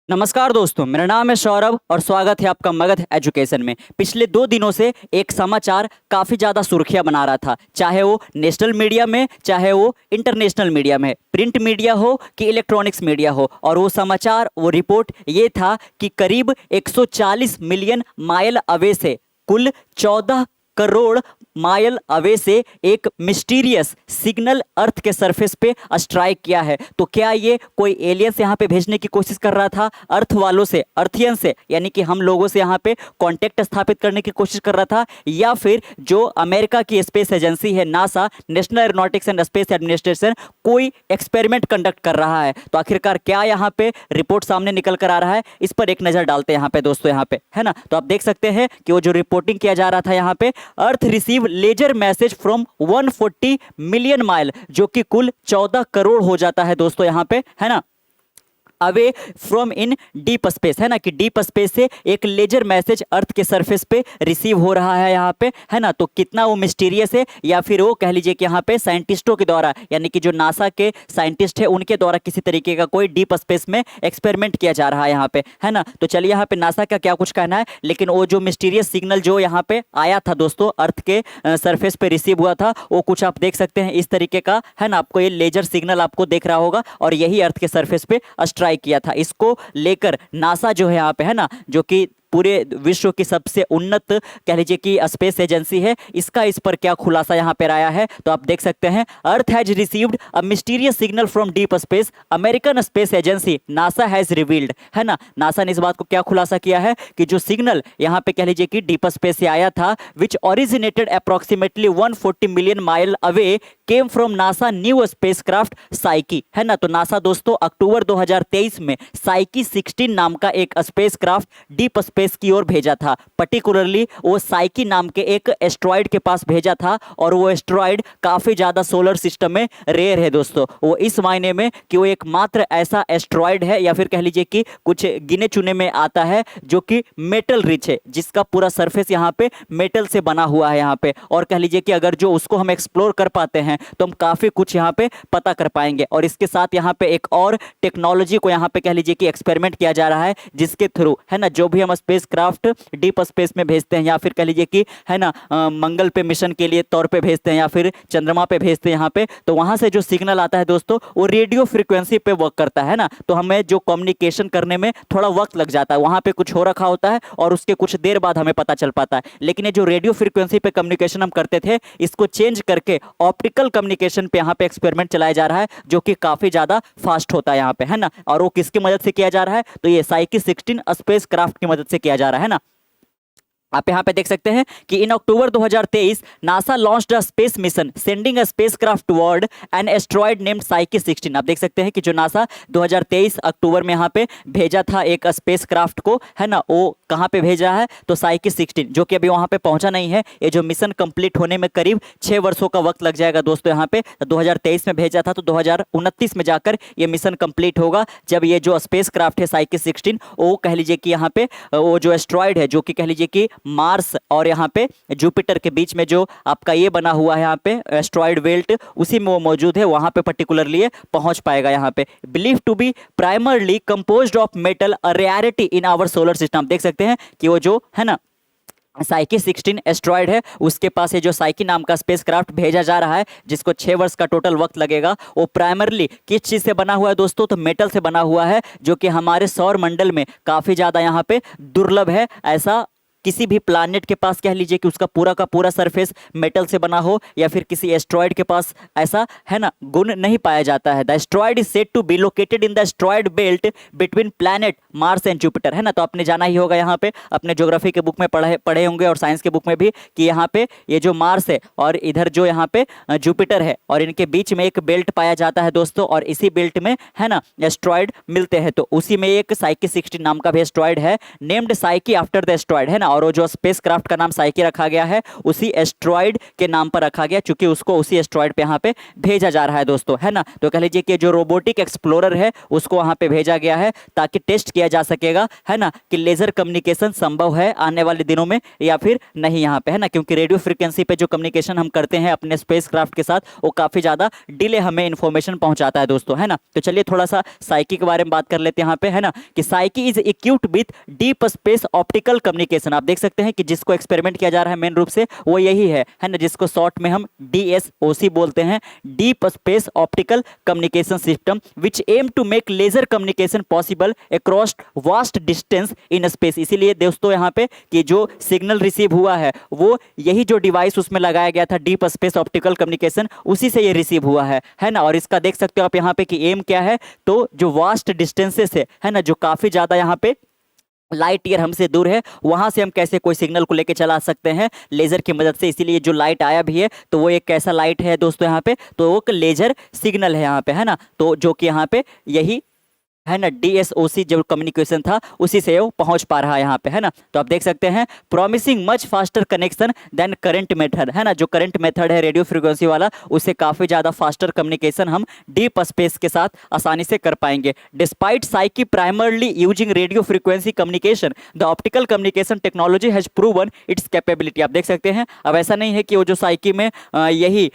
नमस्कार दोस्तों, मेरा नाम है सौरभ और स्वागत है आपका मगध एजुकेशन में। पिछले 2 दिनों से एक समाचार काफ़ी ज़्यादा सुर्खियां बना रहा था, चाहे वो नेशनल मीडिया में, चाहे वो इंटरनेशनल मीडिया में, प्रिंट मीडिया हो कि इलेक्ट्रॉनिक्स मीडिया हो। और वो समाचार, वो रिपोर्ट ये था कि करीब 140 मिलियन माइल अवे से, कुल 14 करोड़ माइल अवे से एक मिस्टीरियस सिग्नल अर्थ के सरफेस पे स्ट्राइक किया है। तो क्या ये कोई एलियंस यहाँ पे भेजने की कोशिश कर रहा था अर्थ वालों से, अर्थियन से, यानी कि हम लोगों से यहाँ पे कांटेक्ट स्थापित करने की कोशिश कर रहा था, या फिर जो अमेरिका की स्पेस एजेंसी है NASA, national aeronautics and space administration, कोई एक्सपेरिमेंट कंडक्ट कर रहा है। तो आखिरकार क्या यहाँ पे रिपोर्ट सामने निकल कर आ रहा है, इस पर एक नजर डालते हैं यहाँ पे दोस्तों, यहाँ पे है ना। तो आप देख सकते हैं कि वो जो रिपोर्टिंग किया जा रहा था यहाँ पे, earth receive laser message from 140 million mile, जो कि कुल 14 करोड़ हो जाता है दोस्तों यहाँ पे, है ना, away from in deep space, है ना, कि डीप स्पेस से एक लेजर मैसेज अर्थ के सरफेस पे रिसीव हो रहा है यहाँ पे, है ना। तो कितना वो मिस्टीरियस है, या फिर वो कह लीजिए कि यहाँ पे साइंटिस्टों के द्वारा, यानी कि जो नासा के साइंटिस्ट है उनके द्वारा किसी तरीके का कोई डीप स्पेस में एक्सपेरिमेंट किया जा रहा है यहाँ पे, है ना। तो चलिए यहाँ पे नासा का क्या कुछ कहना है, लेकिन वो जो मिस्टीरियस सिग्नल जो यहाँ पे आया था दोस्तों, अर्थ के सरफेस पे रिसीव हुआ था, वो कुछ आप देख सकते हैं इस तरीके का, है ना। आपको ये लेजर सिग्नल आपको देख रहा होगा, और यही अर्थ के सरफेस पे स्ट्राइक किया था। इसको लेकर नासा जो है यहाँ पे, है ना, जो कि पूरे विश्व की सबसे उन्नत कह लीजिए कि स्पेस एजेंसी है, इसका इस पर क्या खुलासा यहाँ पर आया है, तो आप देख सकते हैं। Earth has received a mysterious signal from deep space, American space agency NASA has revealed, है ना। नासा ने इस बात को क्या खुलासा किया है कि जो सिग्नल यहाँ पे कह लीजिए कि डीप स्पेस से आया था, which originated approximately 140 million mile away, came from NASA new spacecraft Psyche, है ना। तो नासा दोस्तों अक्टूबर 2023 में साइकी 16 नाम का एक स्पेसक्राफ्ट डीप स्पेस की ओर भेजा था। पर्टिकुलरली वो साइकी नाम के एक एस्ट्रॉइड के पास भेजा था, और वो एस्ट्रॉइड काफी ज्यादा सोलर सिस्टम में रेयर है दोस्तों। वो इस मायने में कि वो एकमात्र ऐसा एस्ट्रॉइड है, या फिर कह लीजिए कि कुछ गिने चुने में आता है, जो कि मेटल रिच है, जिसका पूरा सरफेस यहाँ पे मेटल से बना हुआ है यहाँ पे। और कह लीजिए कि अगर जो उसको हम एक्सप्लोर कर पाते हैं तो हम काफी कुछ यहाँ पे पता कर पाएंगे। और इसके साथ यहाँ पे एक और टेक्नोलॉजी को यहाँ पे कह लीजिए कि एक्सपेरिमेंट किया जा रहा है, जिसके थ्रू, है ना, जो भी हम स्पेस क्राफ्ट डीप स्पेस में भेजते हैं, या फिर कह लीजिए कि, है ना, मंगल पे मिशन के लिए तौर पे भेजते हैं, या फिर चंद्रमा पे भेजते हैं यहाँ पे, तो वहां से जो सिग्नल आता है दोस्तों, वो रेडियो फ्रीक्वेंसी पे वर्क करता है ना। तो हमें जो कम्युनिकेशन करने में थोड़ा वक्त लग जाता है, वहां पे कुछ हो रखा होता है और उसके कुछ देर बाद हमें पता चल पाता है। लेकिन ये जो रेडियो फ्रीक्वेंसी पे कम्युनिकेशन हम करते थे, इसको चेंज करके ऑप्टिकल कम्युनिकेशन पे यहाँ पे एक्सपेरिमेंट चलाया जा रहा है, जो कि काफी ज्यादा फास्ट होता है यहाँ पे, है ना। और वो किसकी मदद से किया जा रहा है, तो ये साइकी 16 स्पेस क्राफ्ट की मदद से किया जा रहा है ना। आप यहाँ पे देख सकते हैं कि in October 2023 NASA launched a space mission sending a spacecraft toward an asteroid named Psyche 16। आप देख सकते हैं कि जो नासा 2023 अक्टूबर में यहाँ पे भेजा था एक स्पेसक्राफ्ट को, है ना, वो कहाँ पे भेजा है, तो साइकी 16, जो कि अभी वहाँ पे पहुँचा नहीं है। ये जो मिशन कंप्लीट होने में करीब 6 वर्षों का वक्त लग जाएगा दोस्तों यहाँ पे। 2023 में भेजा था, तो 2029 में जाकर ये मिशन कंप्लीट होगा, जब ये जो स्पेस क्राफ्ट है साइकी 16, वो कह लीजिए कि यहाँ पे वो जो एस्ट्रॉइड है, जो कि कह लीजिए कि मार्स और यहाँ पे जुपिटर के बीच में जो आपका ये बना हुआ है यहाँ पे एस्ट्रॉइड बेल्ट, उसी में वो मौजूद है, वहां पे पर्टिकुलरली पहुंच पाएगा यहाँ पे। Believe to be primarily composed of metal, a rarity in our solar system. देख सकते हैं कि वो जो है ना साइकी 16 एस्ट्रॉइड है, उसके पास ये जो साइकी नाम का स्पेसक्राफ्ट भेजा जा रहा है, जिसको 6 वर्ष का टोटल वक्त लगेगा, वो प्राइमरली किस चीज से बना हुआ है दोस्तों, तो मेटल से बना हुआ है, जो कि हमारे सौर मंडल में काफी ज्यादा यहाँ पे दुर्लभ है। ऐसा किसी भी प्लैनेट के पास कह लीजिए कि उसका पूरा का पूरा सरफेस मेटल से बना हो, या फिर किसी एस्ट्रॉइड के पास ऐसा, है ना, गुण नहीं पाया जाता है। The asteroid is said to be located in the asteroid belt between planet Mars and Jupiter, है ना। तो आपने जाना ही होगा यहाँ पे, अपने ज्योग्राफी के बुक में पढ़े होंगे और साइंस के बुक में भी, कि यहाँ पे ये जो मार्स है और इधर जो यहाँ पे जुपिटर है, और इनके बीच में एक बेल्ट पाया जाता है दोस्तों, और इसी बेल्ट में, है ना, एस्ट्रॉइड मिलते हैं। तो उसी में एक साइकी 16 नाम का भी एस्ट्रॉइड है, named psyche after the asteroid, है ना। और वो जो स्पेस क्राफ्ट का नाम साइकी रखा गया है उसी एस्ट्रॉइड के नाम पर रखा गया, क्योंकि उसको उसी एस्ट्रॉइड पे यहाँ पे भेजा जा रहा है दोस्तों, है ना। तो कह लीजिए कि जो रोबोटिक एक्सप्लोरर है उसको वहाँ पे भेजा गया है ताकि टेस्ट किया जा सकेगा, है ना, कि लेजर कम्युनिकेशन संभव है आने वाले दिनों में या फिर नहीं यहाँ पे, है ना। क्योंकि रेडियो फ्रिक्वेंसी पे जो कम्युनिकेशन हम करते हैं अपने स्पेस क्राफ्ट के साथ वो काफी ज्यादा डिले हमें इंफॉर्मेशन पहुंचाता है दोस्तों, है ना। तो चलिए थोड़ा सा साइकी के बारे में बात कर लेते हैं यहाँ पे, है ना, कि psyche is equipped with deep space optical communication. आप देख सकते हैं कि जिसको एक्सपेरिमेंट किया जा रहा है मेन रूप से वो यही है ना, जिसको शॉर्ट में हम DSOC बोलते हैं, deep space optical communication system, which aim to make laser communication possible across vast distance in space. इसीलिए दोस्तों यहाँ पे कि जो सिग्नल रिसीव हुआ है वो यही जो डिवाइस उसमें लगाया गया था डीप स्पेस ऑप्टिकल कम्युनिकेशन उसी से ये रिसीव हुआ है ना। और इसका देख सकते हो आप यहाँ पे कि एम क्या है, तो जो वास्ट डिस्टेंसेस है ना, जो काफी ज्यादा यहाँ पे लाइट ईयर हमसे दूर है वहां से हम कैसे कोई सिग्नल को लेके चला सकते हैं लेजर की मदद से। इसीलिए जो लाइट आया भी है तो वो एक कैसा लाइट है दोस्तों यहाँ पे, तो वो लेजर सिग्नल है यहाँ पे, है ना। तो जो कि यहाँ पे यही है ना DSOC जो कम्युनिकेशन था उसी से वो पहुंच पा रहा है यहाँ पे, है ना। तो आप देख सकते हैं promising much faster connection than current method, है ना। जो करंट मेथड है रेडियो फ्रीक्वेंसी वाला उससे काफी ज्यादा फास्टर कम्युनिकेशन हम डीप स्पेस के साथ आसानी से कर पाएंगे। Despite Psyche primarily using radio frequency communication the optical communication technology has proven its capability. आप देख सकते हैं अब ऐसा नहीं है कि वो जो साइकी में यही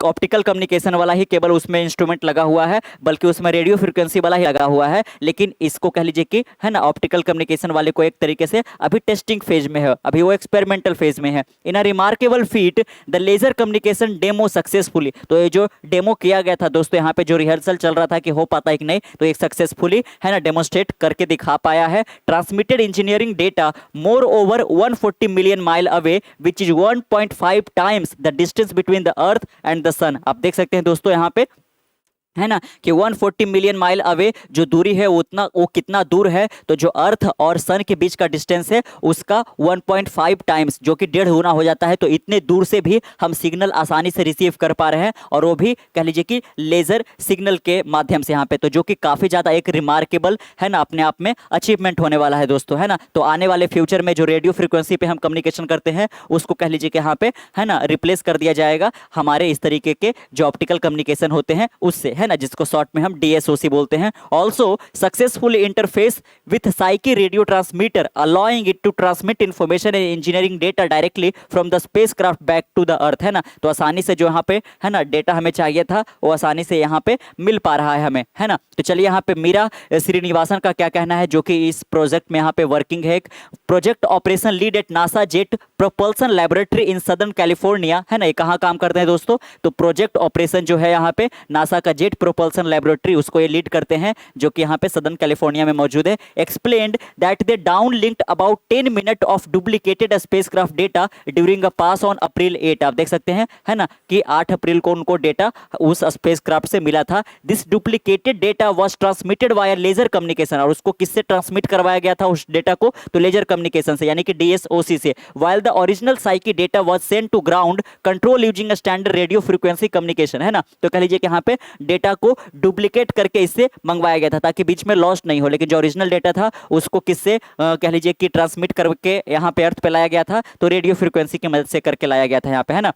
ऑप्टिकल कम्युनिकेशन वाला ही केवल उसमें इंस्ट्रूमेंट लगा हुआ है, बल्कि उसमें रेडियो फ्रीक्वेंसी वाला ही लगा हुआ है। लेकिन इसको कह लीजिए कि है ना ऑप्टिकल कम्युनिकेशन वाले को एक तरीके से अभी टेस्टिंग फेज में है, अभी वो एक्सपेरिमेंटल फेज में है। In a remarkable feat the laser communication demo successfully. तो ये जो डेमो किया गया था दोस्तों यहाँ पे जो रिहर्सल चल रहा था कि हो पाता है कि नहीं, तो एक सक्सेसफुली है ना डेमोस्ट्रेट करके दिखा पाया है। Transmitted engineering data more over 140 million mile away which is 1.5 times the distance between the earth and the sun. आप देख सकते हैं दोस्तों यहाँ पे है ना कि 140 मिलियन माइल अवे जो दूरी है उतना वो कितना दूर है, तो जो अर्थ और सन के बीच का डिस्टेंस है उसका 1.5 टाइम्स जो कि 1.5 गुना हो जाता है। तो इतने दूर से भी हम सिग्नल आसानी से रिसीव कर पा रहे हैं और वो भी कह लीजिए कि लेजर सिग्नल के माध्यम से यहाँ पे, तो जो कि काफी ज्यादा एक रिमार्केबल है ना अपने आप में अचीवमेंट होने वाला है दोस्तों, है ना। तो आने वाले फ्यूचर में जो रेडियो फ्रीक्वेंसी पे हम कम्युनिकेशन करते हैं उसको कह लीजिए कि यहाँ पे है ना रिप्लेस कर दिया जाएगा हमारे इस तरीके के जो ऑप्टिकल कम्युनिकेशन होते हैं उससे, है ना, जिसको शॉर्ट में हम DSOC बोलते हैं। Also successful interface with Psyche radio transmitter allowing it to transmit information and engineering data directly from the spacecraft back to the Earth, है ना। तो आसानी से जो यहाँ पे है ना डेटा हमें चाहिए था वो आसानी से यहाँ पे मिल पा रहा है हमें, है ना। तो चलिए यहाँ पे मीरा श्रीनिवासन का क्या कहना है, जो कि इस प्रोजेक्ट में यहाँ पे वर्किंग है, project operation lead at NASA Jet Propulsion Laboratory in Southern California, है ना। ये कहाँ काम करते हैं दोस्तों, तो प्रोजेक्ट ऑपरेशन जो है यहाँ पे नासा का जेट प्रोपल्सन लैबोरेटरी उसको ये लीड करते हैं जो कि यहाँ पे सदर्न कैलिफोर्निया में मौजूद है। Explained that they down linked about 10 minute of duplicated spacecraft data during a pass on April 8। आप देख सकते हैं है ना कि 8 अप्रैल को उनको डेटा उस स्पेसक्राफ्ट से मिला था। This duplicated data was transmitted via laser communication, और उसको किससे ट्रांसमिट करवाया गया था उस डेटा को, तो लेजर कम्युनिकेशन से यानी कि DSOC से। While the original Psyche data was sent to ground control using standard radio frequency communication, है ना। तो कह लीजिए कि यहाँ पे डेटा को डुप्लीकेट करके इससे मंगवाया गया था ताकि बीच में लॉस्ट नहीं हो, लेकिन जो ओरिजिनल डेटा था उसको किससे कह लीजिए कि ट्रांसमिट करके यहाँ पे अर्थ पे लाया गया था, तो रेडियो फ्रीक्वेंसी की मदद से करके लाया गया था यहाँ पे, है ना।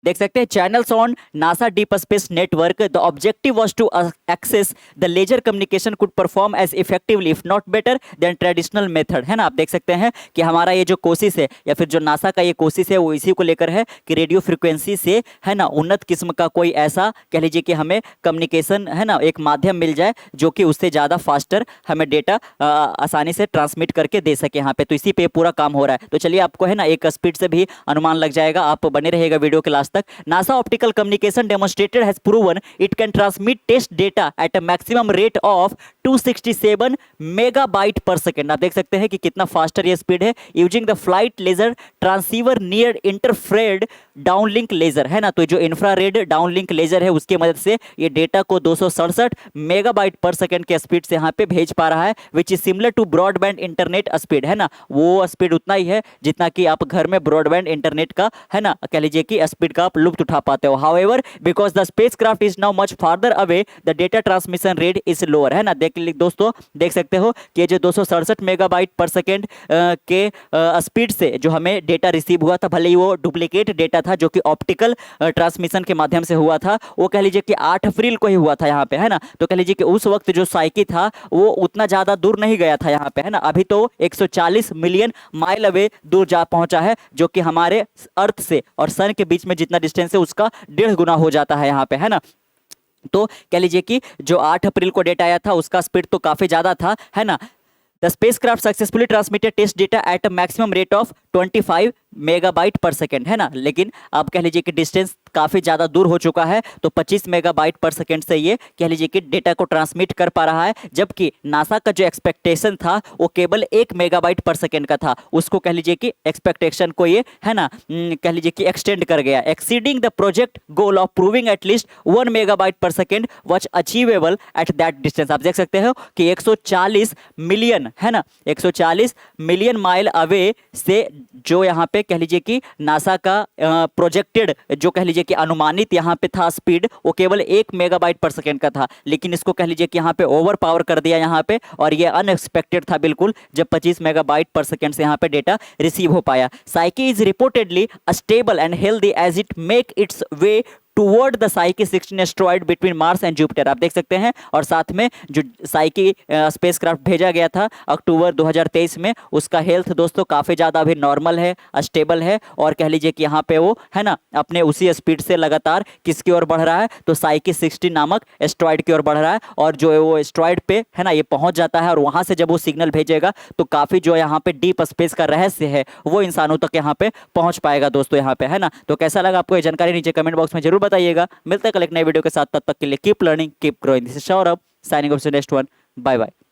देख सकते हैं channels on NASA Deep Space Network the objective was to access the laser communication could perform as effectively if not better than traditional method, है ना। आप देख सकते हैं कि हमारा ये जो कोशिश है या फिर जो नासा का ये कोशिश है वो इसी को लेकर है कि रेडियो फ्रीक्वेंसी से है ना उन्नत किस्म का कोई ऐसा कह लीजिए कि हमें कम्युनिकेशन है ना एक माध्यम मिल जाए जो कि उससे ज़्यादा फास्टर हमें डेटा आसानी से ट्रांसमिट करके दे सके यहाँ पे। तो इसी पे पूरा काम हो रहा है। तो चलिए आपको है ना एक स्पीड से भी अनुमान लग जाएगा, आप बने रहेगा वीडियो के लास्ट तक। NASA optical communication demonstrator has proven it can transmit test data at a maximum rate of 267 megabyte per second. आप देख सकते हैं कि कितना फास्टर ये स्पीड है, using the flight laser transceiver near infrared downlink laser, है ना। तो जो इंफ्रारेड डाउनलिंक लेजर है उसकी मदद से ये डेटा को 267 मेगाबाइट पर सेकेंड के स्पीड से यहाँ पे भेज पा रहा है, which is similar to broadband internet speed, है ना। वो स्पीड उतना ही है जितना कि आप घर में ब्रॉडबैंड इंटरनेट का है ना कह लीजिए कि स्पीड का आप लुप्त उठा पाते हो। However because the spacecraft is now much farther away the data transmission rate is lower, है ना। देख के लिए दोस्तों देख सकते हो कि ये जो 267 मेगाबाइट पर सेकेंड के स्पीड से जो हमें डेटा रिसीव हुआ था, भले ही वो डुप्लीकेट डेटा था जो कि ऑप्टिकल ट्रांसमिशन के माध्यम से हुआ था, वो कह लीजिए कि 8 अप्रैल को ही हुआ था यहाँ पे, है ना। तो कह लीजिए कि उस वक्त जो साइकी था वो उतना ज़्यादा दूर नहीं गया था यहाँ पे, है ना। अभी तो 140 मिलियन माइल अवे दूर जा पहुंचा है, जो कि हमारे अर्थ से और सन के बीच में जितना डिस्टेंस है उसका 1.5 गुना हो जाता है यहाँ पे, है ना। तो कह लीजिए कि जो 8 अप्रैल को डेटा आया था उसका स्पीड तो काफ़ी ज़्यादा था, है ना। The spacecraft successfully transmitted test data at a maximum rate of 25 megabyte per second, है ना। लेकिन अब कह लीजिए कि डिस्टेंस काफ़ी ज़्यादा दूर हो चुका है, तो 25 मेगाबाइट पर सेकेंड से ये कह लीजिए कि डेटा को ट्रांसमिट कर पा रहा है, जबकि नासा का जो एक्सपेक्टेशन था वो केवल 1 मेगाबाइट पर सेकेंड का था। उसको कह लीजिए कि एक्सपेक्टेशन को ये, है ना, कह लीजिए कि एक्सटेंड कर गया, exceeding the project goal of proving at least 1 megabyte per second was achievable at that distance. आप देख सकते हो कि 140 मिलियन, है ना, 140 मिलियन माइल अवे से जो यहाँ पे कह लीजिए कि नासा का प्रोजेक्टेड जो कह लीजिए कि अनुमानित यहाँ पे था स्पीड, वो केवल 1 मेगाबाइट पर सेकेंड का था, लेकिन इसको कह लीजिए कि यहाँ पे ओवर पावर कर दिया यहाँ पे, और ये अनएक्सपेक्टेड था बिल्कुल, जब 25 मेगाबाइट पर सेकेंड से यहाँ पे डेटा रिसीव हो पाया। Psyche is reportedly stable and healthy as it make its way toward the Psyche 16 asteroid between Mars and Jupiter. आप देख सकते हैं, और साथ में जो साइकी स्पेसक्राफ्ट भेजा गया था अक्टूबर 2023 में, उसका हेल्थ दोस्तों काफ़ी ज़्यादा अभी नॉर्मल है, स्टेबल है, और कह लीजिए कि यहाँ पे वो, है ना, अपने उसी स्पीड से लगातार किसकी ओर बढ़ रहा है, तो साइकी 16 नामक एस्ट्रॉइड की ओर बढ़ रहा है, और जो है वो एस्ट्रॉइड पे, है ना, ये पहुँच जाता है, और वहाँ से जब वो सिग्नल भेजेगा तो काफ़ी जो यहाँ पे डीप स्पेस का रहस्य है वो इंसानों तक यहाँ पे पहुँच पाएगा दोस्तों यहाँ पे, है ना। तो कैसा लगा आपको ये जानकारी, नीचे कमेंट बॉक्स में जरूर बताइएगा। मिलते हैं कल एक नए वीडियो के साथ, तब तक के लिए keep learning keep growing. This is Saurabh signing off next one, bye bye.